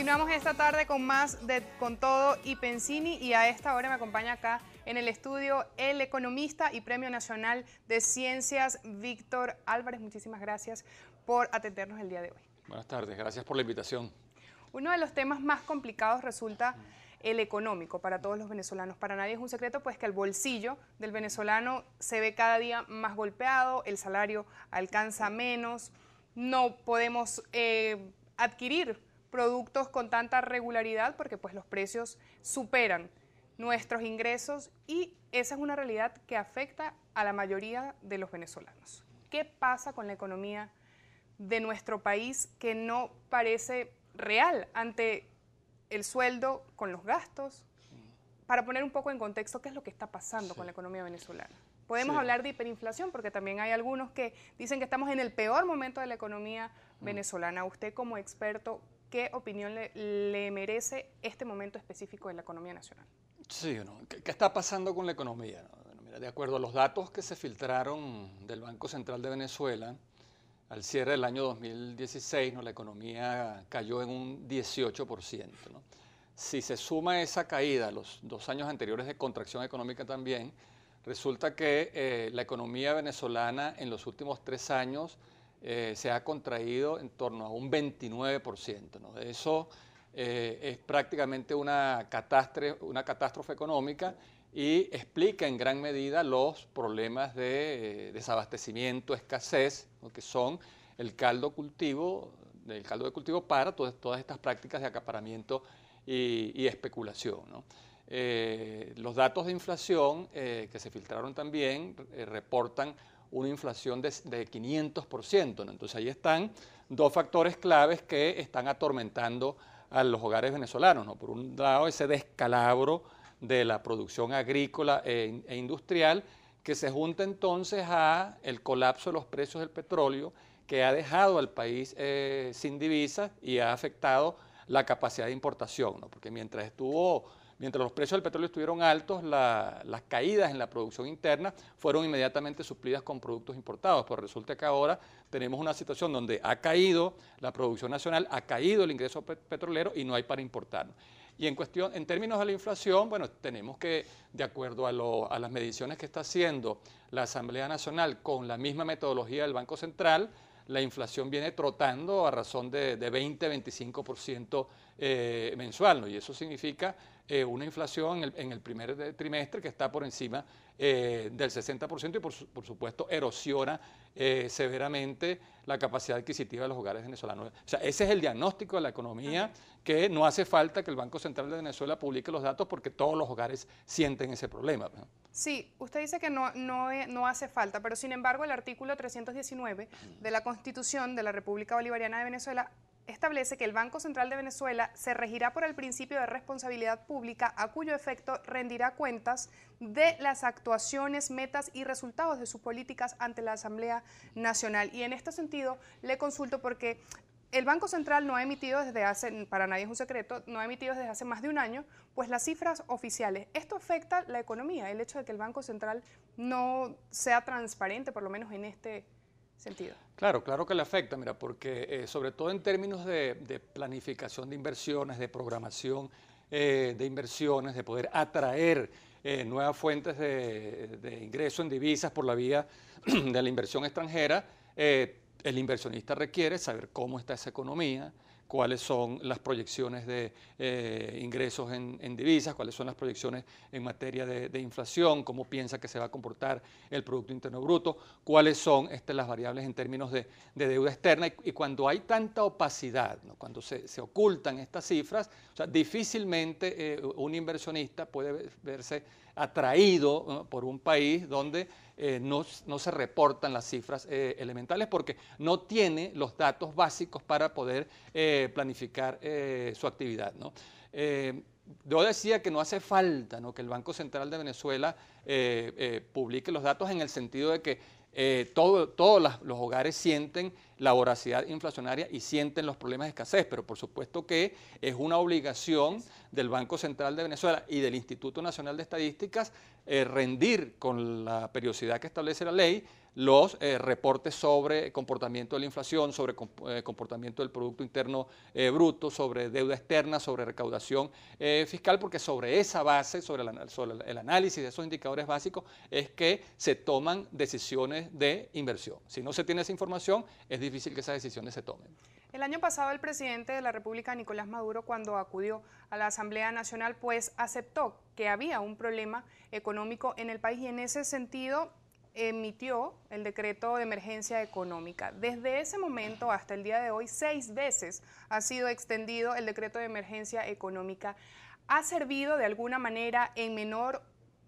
Continuamos esta tarde con más de Con Todo y Pensini, y a esta hora me acompaña acá en el estudio el economista y Premio Nacional de Ciencias, Víctor Álvarez. Muchísimas gracias por atendernos el día de hoy. Buenas tardes, gracias por la invitación. Uno de los temas más complicados resulta el económico para todos los venezolanos. Para nadie es un secreto pues que el bolsillo del venezolano se ve cada día más golpeado, el salario alcanza menos, no podemos adquirir productos con tanta regularidad porque pues los precios superan nuestros ingresos, y esa es una realidad que afecta a la mayoría de los venezolanos. ¿Qué pasa con la economía de nuestro país que no parece real ante el sueldo con los gastos? Para poner un poco en contexto, ¿qué es lo que está pasando con la economía venezolana? Podemos hablar de hiperinflación porque también hay algunos que dicen que estamos en el peor momento de la economía venezolana. Usted como experto, ¿qué opinión le merece este momento específico de la economía nacional? Sí, ¿no? ¿Qué está pasando con la economía? Bueno, mira, de acuerdo a los datos que se filtraron del Banco Central de Venezuela, al cierre del año 2016, ¿no?, la economía cayó en un 18%, ¿no? Si se suma esa caída a los 2 años anteriores de contracción económica también, resulta que la economía venezolana en los últimos 3 años se ha contraído en torno a un 29%, ¿no? Eso es prácticamente una catástrofe económica y explica en gran medida los problemas de desabastecimiento, escasez, ¿no?, que son el caldo de cultivo para todas estas prácticas de acaparamiento y especulación, ¿no? Los datos de inflación que se filtraron también reportan una inflación de 500%, ¿no? Entonces ahí están 2 factores claves que están atormentando a los hogares venezolanos, ¿no? Por un lado, ese descalabro de la producción agrícola e industrial, que se junta entonces a el colapso de los precios del petróleo, que ha dejado al país sin divisas y ha afectado la capacidad de importación, ¿no? Porque mientras los precios del petróleo estuvieron altos, las caídas en la producción interna fueron inmediatamente suplidas con productos importados. Pues resulta que ahora tenemos una situación donde ha caído la producción nacional, ha caído el ingreso petrolero y no hay para importar. Y en términos de la inflación, bueno, tenemos que, de acuerdo a las mediciones que está haciendo la Asamblea Nacional con la misma metodología del Banco Central, la inflación viene trotando a razón de 20-25% mensual, ¿no? Y eso significa una inflación en el primer trimestre que está por encima del 60% y por supuesto erosiona severamente la capacidad adquisitiva de los hogares venezolanos. O sea, ese es el diagnóstico de la economía, que no hace falta que el Banco Central de Venezuela publique los datos porque todos los hogares sienten ese problema, ¿no? Sí, usted dice que no hace falta, pero sin embargo el artículo 319 de la Constitución de la República Bolivariana de Venezuela establece que el Banco Central de Venezuela se regirá por el principio de responsabilidad pública, a cuyo efecto rendirá cuentas de las actuaciones, metas y resultados de sus políticas ante la Asamblea Nacional. Y en este sentido le consulto porque el Banco Central no ha emitido desde hace, para nadie es un secreto, no ha emitido desde hace más de un año, pues las cifras oficiales. ¿Esto afecta la economía, el hecho de que el Banco Central no sea transparente, por lo menos en este sentido? Claro, claro que le afecta, mira, porque sobre todo en términos de planificación de inversiones, de programación de inversiones, de poder atraer nuevas fuentes de ingreso en divisas por la vía de la inversión extranjera, el inversionista requiere saber cómo está esa economía, cuáles son las proyecciones de ingresos en divisas, cuáles son las proyecciones en materia de inflación, cómo piensa que se va a comportar el Producto Interno Bruto, cuáles son las variables en términos de deuda externa. Y cuando hay tanta opacidad, ¿no?, cuando se ocultan estas cifras, o sea, difícilmente un inversionista puede verse atraído, ¿no?, por un país donde no se reportan las cifras elementales, porque no tiene los datos básicos para poder planificar su actividad, ¿no? Yo decía que no hace falta, ¿no?, que el Banco Central de Venezuela publique los datos, en el sentido de que todos los hogares sienten la voracidad inflacionaria y sienten los problemas de escasez, pero por supuesto que es una obligación del Banco Central de Venezuela y del Instituto Nacional de Estadísticas rendir con la periodicidad que establece la ley los reportes sobre comportamiento de la inflación, sobre comportamiento del Producto Interno Bruto, sobre deuda externa, sobre recaudación fiscal, porque sobre esa base, sobre el análisis de esos indicadores básicos, es que se toman decisiones de inversión. Si no se tiene esa información, es difícil que esas decisiones se tomen. El año pasado el presidente de la República, Nicolás Maduro, cuando acudió a la Asamblea Nacional, pues aceptó que había un problema económico en el país y en ese sentido emitió el decreto de emergencia económica. Desde ese momento hasta el día de hoy, 6 veces ha sido extendido el decreto de emergencia económica. ¿Ha servido de alguna manera en menor,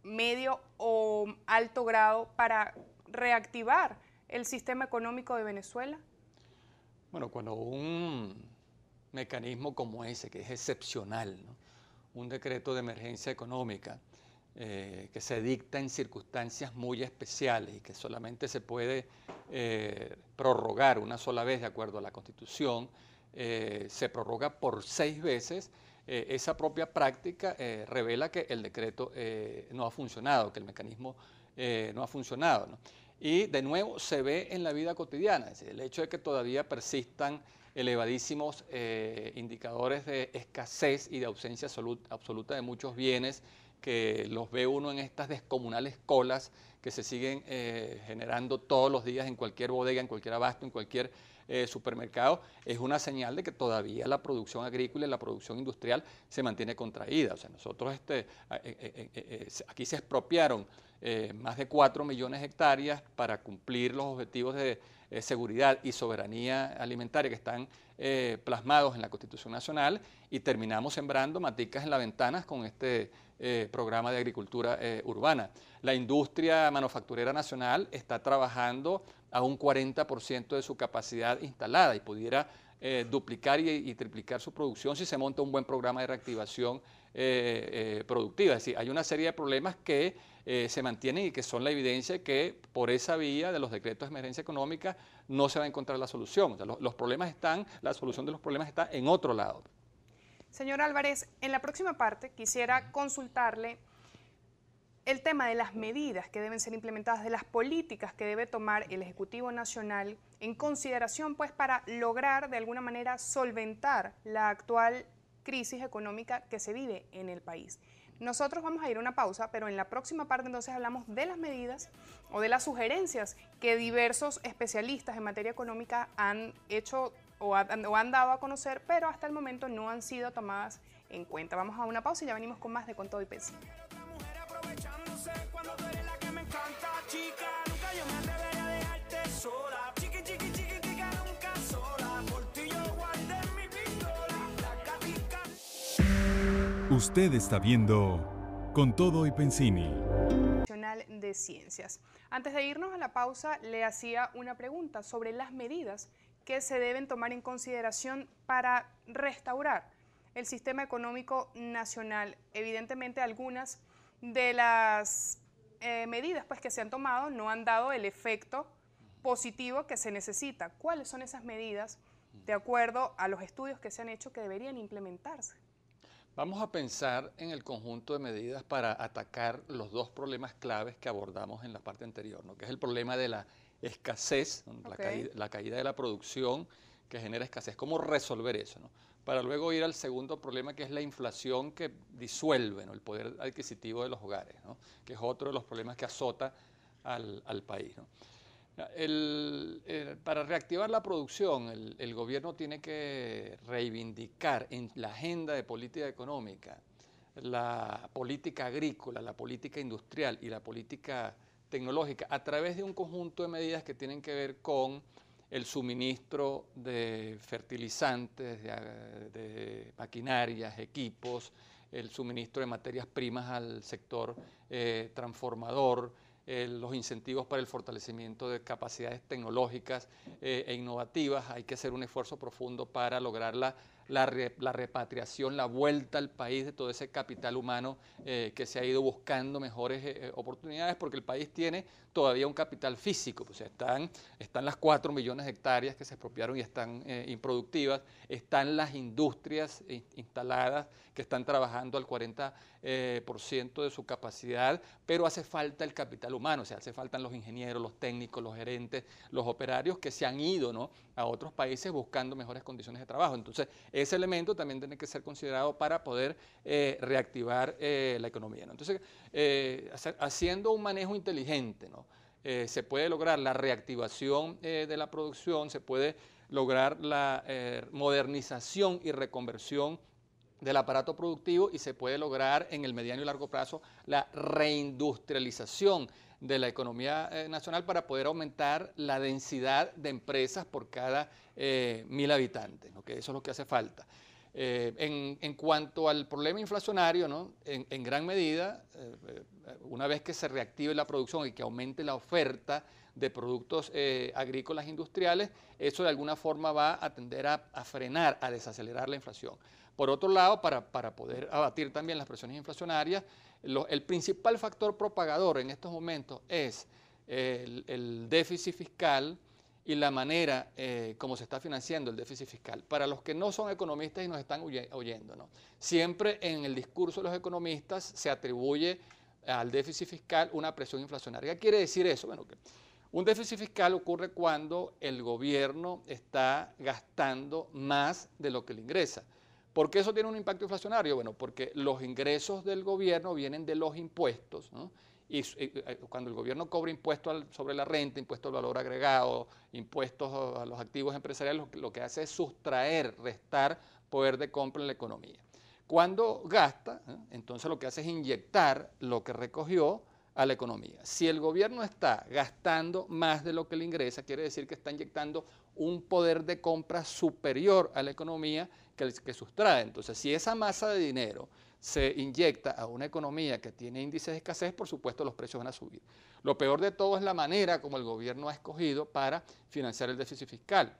medio o alto grado para reactivar el sistema económico de Venezuela? Bueno, cuando un mecanismo como ese, que es excepcional, ¿no? Un decreto de emergencia económica, que se dicta en circunstancias muy especiales y que solamente se puede prorrogar una sola vez de acuerdo a la Constitución, se prorroga por 6 veces, esa propia práctica revela que el decreto no ha funcionado, que el mecanismo no ha funcionado, ¿no? Y de nuevo se ve en la vida cotidiana, es decir, el hecho de que todavía persistan elevadísimos indicadores de escasez y de ausencia absoluta de muchos bienes, que los ve uno en estas descomunales colas que se siguen generando todos los días en cualquier bodega, en cualquier abasto, en cualquier supermercado, es una señal de que todavía la producción agrícola y la producción industrial se mantiene contraída. O sea, nosotros aquí se expropiaron más de 4 millones de hectáreas para cumplir los objetivos de seguridad y soberanía alimentaria que están plasmados en la Constitución Nacional y terminamos sembrando maticas en las ventanas con este programa de agricultura urbana. La industria manufacturera nacional está trabajando a un 40% de su capacidad instalada y pudiera duplicar y triplicar su producción si se monta un buen programa de reactivación productiva. Es decir, hay una serie de problemas que se mantienen y que son la evidencia de que por esa vía de los decretos de emergencia económica no se va a encontrar la solución. O sea, los problemas están, la solución de los problemas está en otro lado. Señor Álvarez, en la próxima parte quisiera consultarle el tema de las medidas que deben ser implementadas, de las políticas que debe tomar el Ejecutivo Nacional en consideración, pues, para lograr de alguna manera solventar la actual crisis económica que se vive en el país. Nosotros vamos a ir a una pausa, pero en la próxima parte entonces hablamos de las medidas o de las sugerencias que diversos especialistas en materia económica han hecho o han dado a conocer, pero hasta el momento no han sido tomadas en cuenta. Vamos a una pausa y ya venimos con más de Con Todo y Pensino. Usted está viendo Con Todo y Pensini. Nacional de Ciencias. Antes de irnos a la pausa, le hacía una pregunta sobre las medidas que se deben tomar en consideración para restaurar el sistema económico nacional. Evidentemente, algunas de las medidas pues, que se han tomado no han dado el efecto positivo que se necesita. ¿Cuáles son esas medidas, de acuerdo a los estudios que se han hecho, que deberían implementarse? Vamos a pensar en el conjunto de medidas para atacar los dos problemas claves que abordamos en la parte anterior, ¿no? Que es el problema de la escasez, la caída de la producción que genera escasez. ¿Cómo resolver eso, ¿no? Para luego ir al segundo problema, que es la inflación que disuelve, ¿no?, el poder adquisitivo de los hogares, ¿no?, que es otro de los problemas que azota al país, ¿no? Para reactivar la producción, el gobierno tiene que reivindicar en la agenda de política económica la política agrícola, la política industrial y la política tecnológica a través de un conjunto de medidas que tienen que ver con el suministro de fertilizantes, de maquinarias, equipos, el suministro de materias primas al sector transformador, los incentivos para el fortalecimiento de capacidades tecnológicas e innovativas. Hay que hacer un esfuerzo profundo para lograr la la repatriación, la vuelta al país de todo ese capital humano que se ha ido buscando mejores oportunidades, porque el país tiene todavía un capital físico, pues están las 4 millones de hectáreas que se expropiaron y están improductivas, están las industrias instaladas que están trabajando al 40% de su capacidad, pero hace falta el capital humano, o sea, hace falta los ingenieros, los técnicos, los gerentes, los operarios que se han ido, ¿no?, a otros países buscando mejores condiciones de trabajo. Entonces, ese elemento también tiene que ser considerado para poder reactivar la economía, ¿no? Entonces, haciendo un manejo inteligente, ¿no?, se puede lograr la reactivación de la producción, se puede lograr la modernización y reconversión del aparato productivo y se puede lograr en el mediano y largo plazo la reindustrialización de la economía nacional para poder aumentar la densidad de empresas por cada 1000 habitantes, ¿no?, que eso es lo que hace falta. En cuanto al problema inflacionario, ¿no?, en gran medida, una vez que se reactive la producción y que aumente la oferta de productos agrícolas industriales, eso de alguna forma va a tender a frenar, a desacelerar la inflación. Por otro lado, para poder abatir también las presiones inflacionarias, el principal factor propagador en estos momentos es el déficit fiscal y la manera como se está financiando el déficit fiscal. Para los que no son economistas y nos están oyendo, ¿no?, siempre en el discurso de los economistas se atribuye al déficit fiscal una presión inflacionaria. ¿Qué quiere decir eso? Bueno, que un déficit fiscal ocurre cuando el gobierno está gastando más de lo que le ingresa. ¿Por qué eso tiene un impacto inflacionario? Bueno, porque los ingresos del gobierno vienen de los impuestos, ¿no? Y cuando el gobierno cobra impuestos sobre la renta, impuestos al valor agregado, impuestos a los activos empresariales, lo que hace es sustraer, restar poder de compra en la economía. Cuando gasta, entonces lo que hace es inyectar lo que recogió a la economía. Si el gobierno está gastando más de lo que le ingresa, quiere decir que está inyectando un poder de compra superior a la economía que sustrae. Entonces, si esa masa de dinero se inyecta a una economía que tiene índices de escasez, por supuesto los precios van a subir. Lo peor de todo es la manera como el gobierno ha escogido para financiar el déficit fiscal,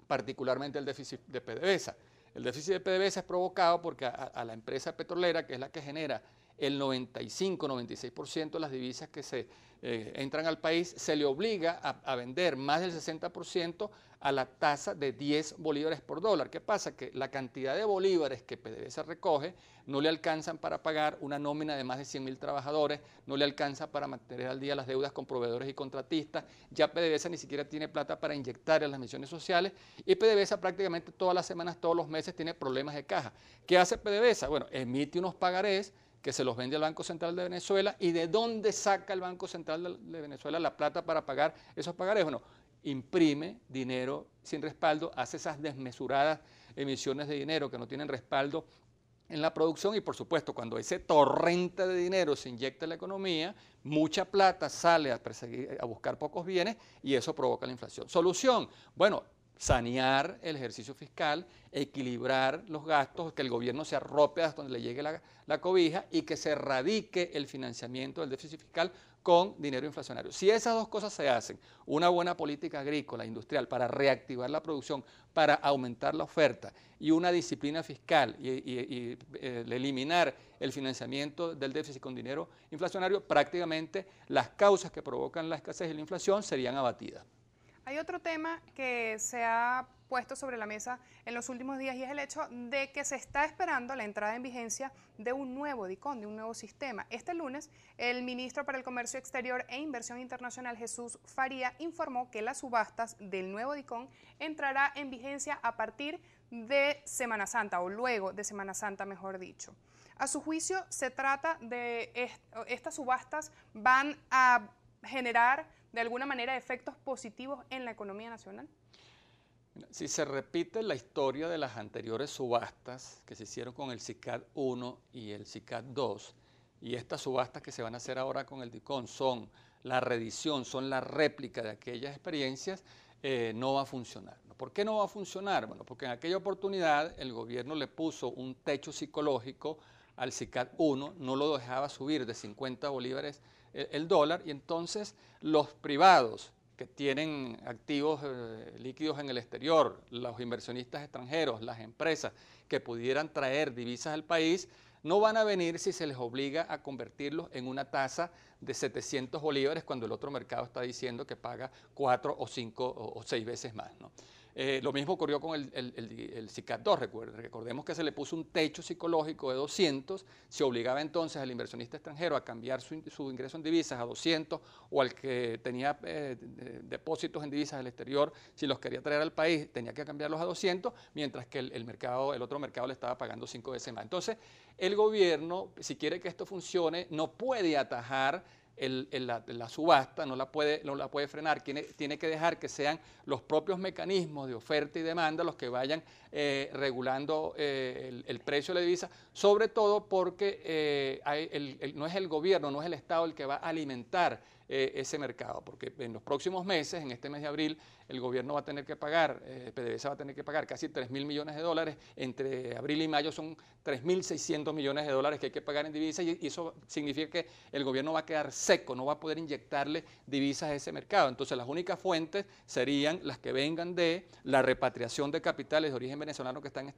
particularmente el déficit de PDVSA. El déficit de PDVSA es provocado porque a la empresa petrolera, que es la que genera el 95-96% de las divisas que se entran al país, se le obliga a vender más del 60% a la tasa de 10 bolívares por dólar. ¿Qué pasa? Que la cantidad de bolívares que PDVSA recoge no le alcanzan para pagar una nómina de más de 100.000 trabajadores, no le alcanza para mantener al día las deudas con proveedores y contratistas, ya PDVSA ni siquiera tiene plata para inyectar en las misiones sociales y PDVSA prácticamente todas las semanas, todos los meses tiene problemas de caja. ¿Qué hace PDVSA? Bueno, emite unos pagarés que se los vende al Banco Central de Venezuela. ¿Y de dónde saca el Banco Central de Venezuela la plata para pagar esos pagarés? Bueno, imprime dinero sin respaldo, hace esas desmesuradas emisiones de dinero que no tienen respaldo en la producción y, por supuesto, cuando ese torrente de dinero se inyecta en la economía, mucha plata sale a buscar pocos bienes y eso provoca la inflación. ¿Solución? Bueno, sanear el ejercicio fiscal, equilibrar los gastos, que el gobierno se arrope hasta donde le llegue la cobija y que se erradique el financiamiento del déficit fiscal con dinero inflacionario. Si esas dos cosas se hacen, una buena política agrícola, industrial, para reactivar la producción, para aumentar la oferta y una disciplina fiscal y eliminar el financiamiento del déficit con dinero inflacionario, prácticamente las causas que provocan la escasez y la inflación serían abatidas. Hay otro tema que se ha puesto sobre la mesa en los últimos días y es el hecho de que se está esperando la entrada en vigencia de un nuevo DICOM, de un nuevo sistema. Este lunes, el ministro para el Comercio Exterior e Inversión Internacional, Jesús Faría, informó que las subastas del nuevo DICOM entrará en vigencia a partir de Semana Santa, o luego de Semana Santa, mejor dicho. A su juicio, se trata de estas subastas van a generar de alguna manera efectos positivos en la economía nacional. Si se repite la historia de las anteriores subastas que se hicieron con el SICAD 1 y el SICAD 2, y estas subastas que se van a hacer ahora con el DICOM son la reedición, son la réplica de aquellas experiencias, no va a funcionar. ¿Por qué no va a funcionar? Bueno, porque en aquella oportunidad el gobierno le puso un techo psicológico al SICAD 1, no lo dejaba subir de 50 bolívares el dólar, y entonces los privados que tienen activos líquidos en el exterior, los inversionistas extranjeros, las empresas que pudieran traer divisas al país, no van a venir si se les obliga a convertirlos en una tasa de 700 bolívares cuando el otro mercado está diciendo que paga 4 o 5 o 6 veces más, ¿no? Lo mismo ocurrió con el SICAD 2, recordemos que se le puso un techo psicológico de 200, se obligaba entonces al inversionista extranjero a cambiar su ingreso en divisas a 200 o al que tenía depósitos en divisas del exterior, si los quería traer al país tenía que cambiarlos a 200, mientras que el otro mercado le estaba pagando 5 veces más. Entonces el gobierno, si quiere que esto funcione, no puede atajar la subasta, no la puede frenar, tiene que dejar que sean los propios mecanismos de oferta y demanda los que vayan regulando el precio de la divisa, sobre todo porque no es el gobierno, no es el Estado el que va a alimentar ese mercado, porque en los próximos meses, en este mes de abril, el gobierno va a tener que pagar, PDVSA va a tener que pagar casi 3.000 millones de dólares, entre abril y mayo son 3.600 millones de dólares que hay que pagar en divisas y eso significa que el gobierno va a quedar seco, no va a poder inyectarle divisas a ese mercado. Entonces las únicas fuentes serían las que vengan de la repatriación de capitales de origen venezolano que están en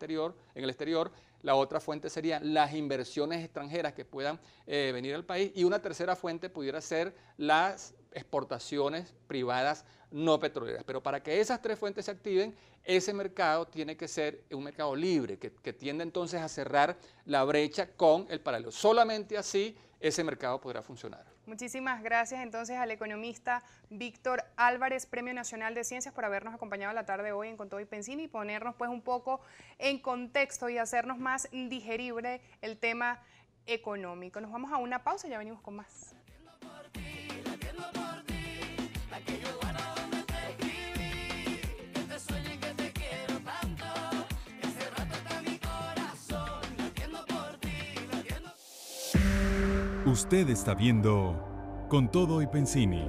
el exterior, la otra fuente serían las inversiones extranjeras que puedan venir al país y una tercera fuente pudiera ser las exportaciones privadas no petroleras. Pero para que esas tres fuentes se activen, ese mercado tiene que ser un mercado libre, que tiende entonces a cerrar la brecha con el paralelo. Solamente así ese mercado podrá funcionar. Muchísimas gracias entonces al economista Víctor Álvarez, Premio Nacional de Ciencias, por habernos acompañado la tarde de hoy en Con Todo y Pensini y ponernos pues un poco en contexto y hacernos más digerible el tema económico. Nos vamos a una pausa y ya venimos con más. Usted está viendo Con Todo y Pensini.